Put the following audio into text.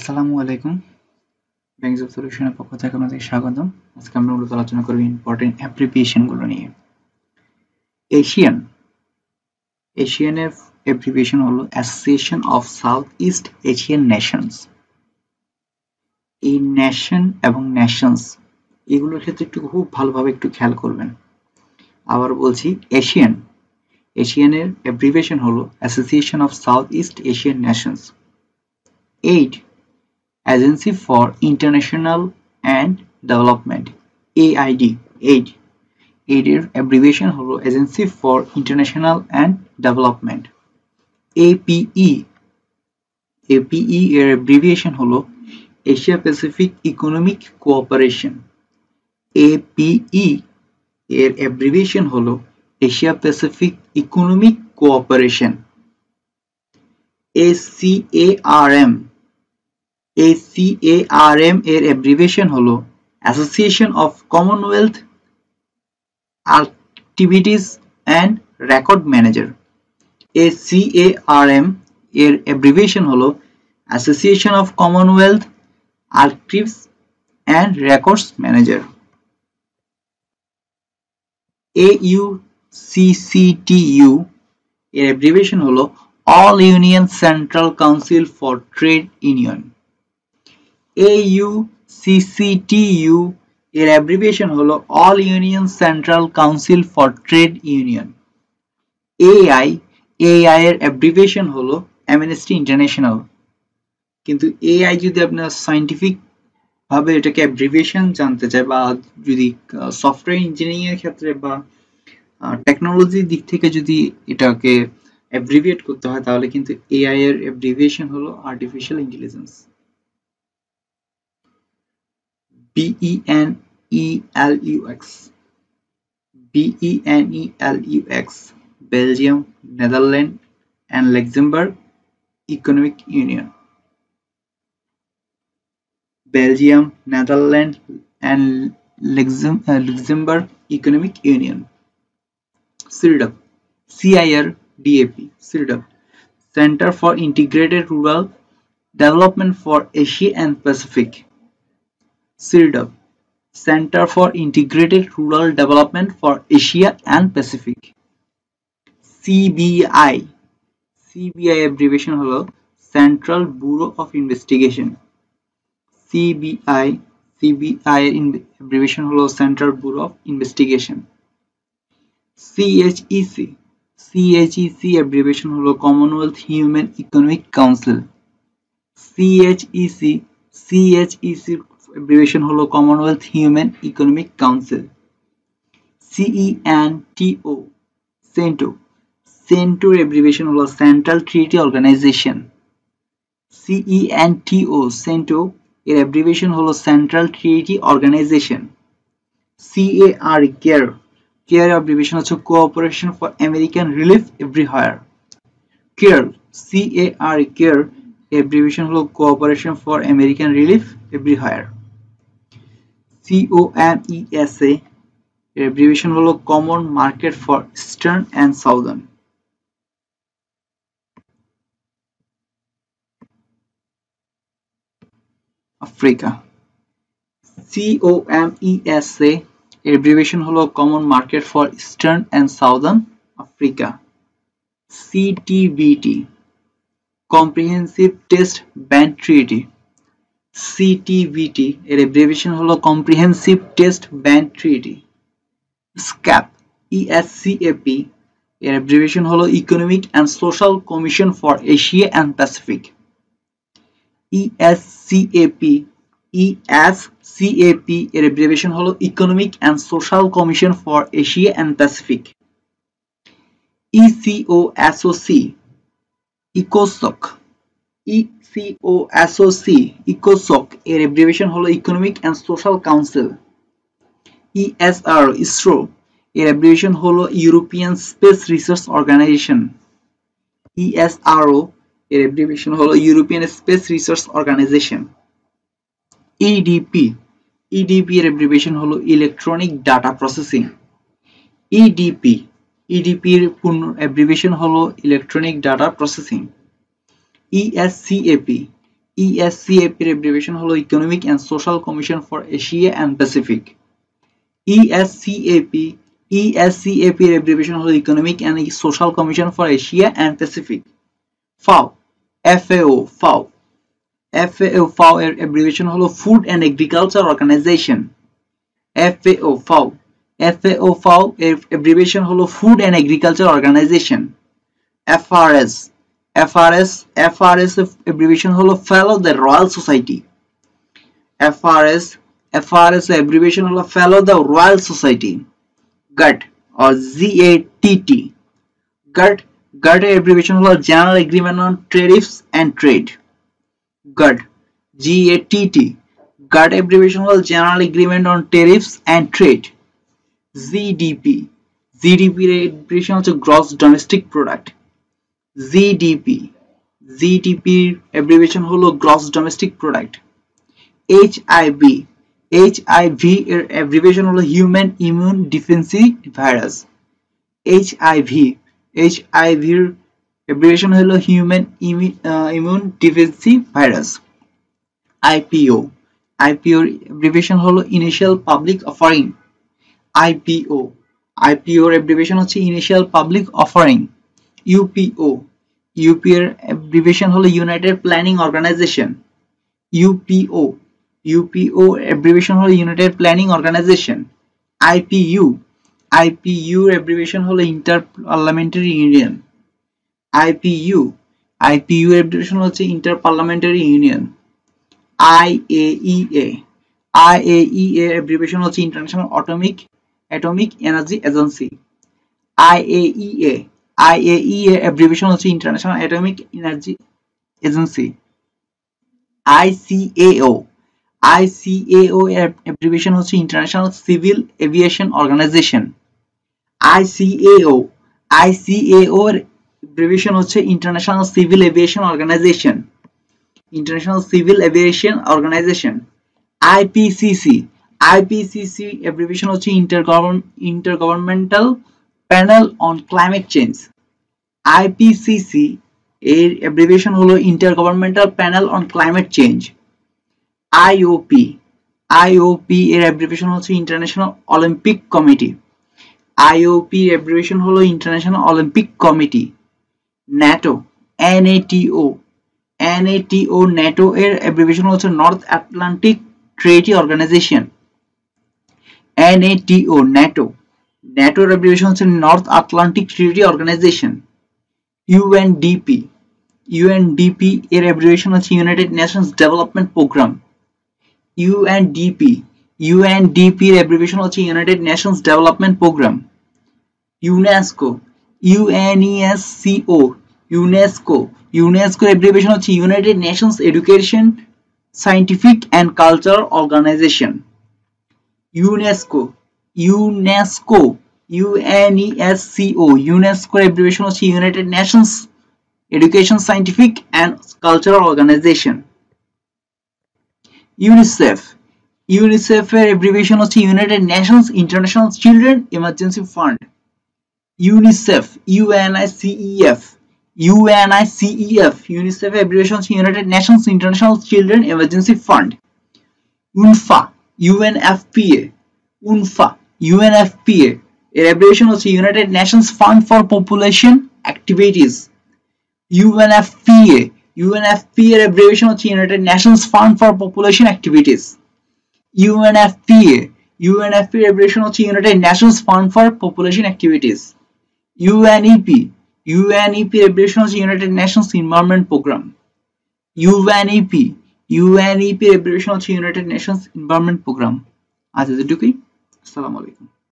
আসসালামু আলাইকুম। Bank job সলিউশনের পক্ষ থেকে আপনাদের স্বাগতম। আজকে আমরা মূলত আলোচনা করব ইম্পর্টেন্ট অ্যাব্রিভিয়েশন গুলো নিয়ে। এশিয়ানের অ্যাব্রিভিয়েশন হলো association of south east Asian Nations. এই নেশন এবং নেশনস এগুলোর ক্ষেত্রে একটু খুব ভালোভাবে একটু খেয়াল করবেন। আবার বলছি, এশিয়ানের অ্যাব্রিভিয়েশন হলো association of south east Asian Nations. 8 Agency for International and Development, AID, AID এর অ্যাব্রিভিয়েশন হলো Agency for International and Development। APE এর অ্যাব্রিভিয়েশন হলো Asia Pacific Economic Cooperation। APE এর অ্যাব্রিভিয়েশন হলো Asia Pacific Economic Cooperation। ACARM এর abbreviation হলো association of Commonwealth activities and record manager. ACARM এর abbreviation হলো association of Commonwealth archives and records manager. AUCCTU এর abbreviation হলো All Union Central Council for Trade Union। AUCCTU এর abbreviation হলো All Union Central Council for Trade Union। AI এর abbreviation হলো Amnesty International। কিন্তু AI যদি আপনার সায়েন্টিফিক ভাবে এটাকে অ্যাব্রিভিয়েশন জানতে চায় বা যদি সফটওয়্যার ইঞ্জিনিয়ারিং এর ক্ষেত্রে বা টেকনোলজির দিক থেকে যদি এটাকে অ্যাব্রিভিয়েট করতে হয় তাহলে কিন্তু AI এর অ্যাব্রিভিয়েশন হলো artificial intelligence. BENELUX, Belgium, Netherlands and Luxembourg Economic Union। Belgium, Netherlands and Luxembourg Economic Union। CIRDAP, CIRDAP, Center for Integrated Rural Development for Asia and Pacific। CIRDAP, Center for Integrated Rural Development for Asia and Pacific। CBI abbreviation হলো Central Bureau of Investigation। CBI abbreviation হলো Central Bureau of Investigation। CHEC abbreviation হলো Commonwealth Human Economic Council। CHEC abbreviation হলো Commonwealth Human Economic Council। CENTO abbreviation হলো Central Treaty Organization। CENTO এর abbreviation হলো Central Treaty Organization। CARE abbreviation হচ্ছে Cooperation for American Relief Everywhere। CARE abbreviation হলো Cooperation for American Relief Everywhere। COMESA abbreviation হলো Common Market for Eastern and Southern। Africa. COMESA abbreviation হলো Common Market for Eastern and Southern Africa। CTBT, Comprehensive Test Ban Treaty। CTBT এর abbreviation হলো Comprehensive Test Ban Treaty। SCAP, ESCAP এর abbreviation হলো Economic and Social Commission for Asia and Pacific। ESCAP এর abbreviation হলো Economic and Social Commission for Asia and Pacific। ECOSOC এর abbreviation হলো Economic and Social Council। ISRO এর abbreviation হলো European Space Research Organization। ISRO এর abbreviation হলো European Space Research Organization। EDP এর abbreviation হলো Electronic Data Processing। EDP এর পূর্ণ abbreviation হলো Electronic Data Processing। ESCAP ESCAP এর abbreviation হলো Economic and Social Commission for Asia and Pacific. ESCAP এর abbreviation হলো Economic and Social Commission for Asia and Pacific. FAO এর abbreviation হলো Food and Agriculture Organization. FAO এর abbreviation হলো Food and Agriculture Organization. FRS abbreviation হলো Fellow the Royal Society. FRS abbreviation হলো Fellow the Royal Society. GATT or GATT এর abbreviation হলো General Agreement on Tariffs and Trade. GATT abbreviation হলো General Agreement on Tariffs and Trade. GDP এর abbreviation হচ্ছে Gross Domestic Product. GDP abbreviation হলো Gross Domestic Product. HIV এর abbreviation হলো Human Immune Deficiency Virus. HIV এর abbreviation হলো Human Immune Deficiency Virus. IPO এর abbreviation হলো Initial Public Offering. IPO এর abbreviation হচ্ছে Initial Public Offering. UPO এর abbreviation হলো United Planning Organization. UPO abbreviation হলো United Planning Organization. IPU এর abbreviation হলো Inter-Parliamentary Union. IPU এর abbreviation হচ্ছে Inter-Parliamentary Union. IAEA এর abbreviation হচ্ছে International Atomic Energy Agency. IAEA এর abbreviation হচ্ছে International Atomic Energy Agency. ICAO এর abbreviation হচ্ছে International Civil Aviation Organization. ICAO এর abbreviation হচ্ছে International Civil Aviation Organization. IPCC abbreviation হচ্ছে Intergovernmental Panel on Climate Change. IPCC এর abbreviation হলো Intergovernmental Panel on Climate Change. IOP এর abbreviation হচ্ছে International Olympic Committee. IOP এর abbreviation হলো International Olympic Committee. NATO এর abbreviation হচ্ছে North Atlantic Treaty Organization. NATO এর abbreviation হচ্ছে North Atlantic Treaty Organization. UNDP এর abbreviation হচ্ছে United Nations Development Program. UNDP এর abbreviation হচ্ছে United Nations Development Program. UNESCO এর abbreviation হচ্ছে United Nations Education, Scientific and Cultural Organization. UNESCO এর abbreviation হচ্ছে United Nations Education, Scientific and Cultural Organization. UNICEF এর abbreviation হচ্ছে United Nations International Children Emergency Fund. UNICEF এর abbreviation হচ্ছে United Nations International Children Emergency Fund. UNFPA এর abbreviation হচ্ছে United Nations Fund for Population Activities. UNFPA এর abbreviation হচ্ছে United Nations Fund for Population Activities. UNFPA এর abbreviation হচ্ছে United Nations Fund for Population Activities. UNEP এর abbreviation হচ্ছে United Nations Environment Program. UNEP এর abbreviation হচ্ছে United Nations Environment Program. আজ এতটুকুই। আসসালামু আলাইকুম।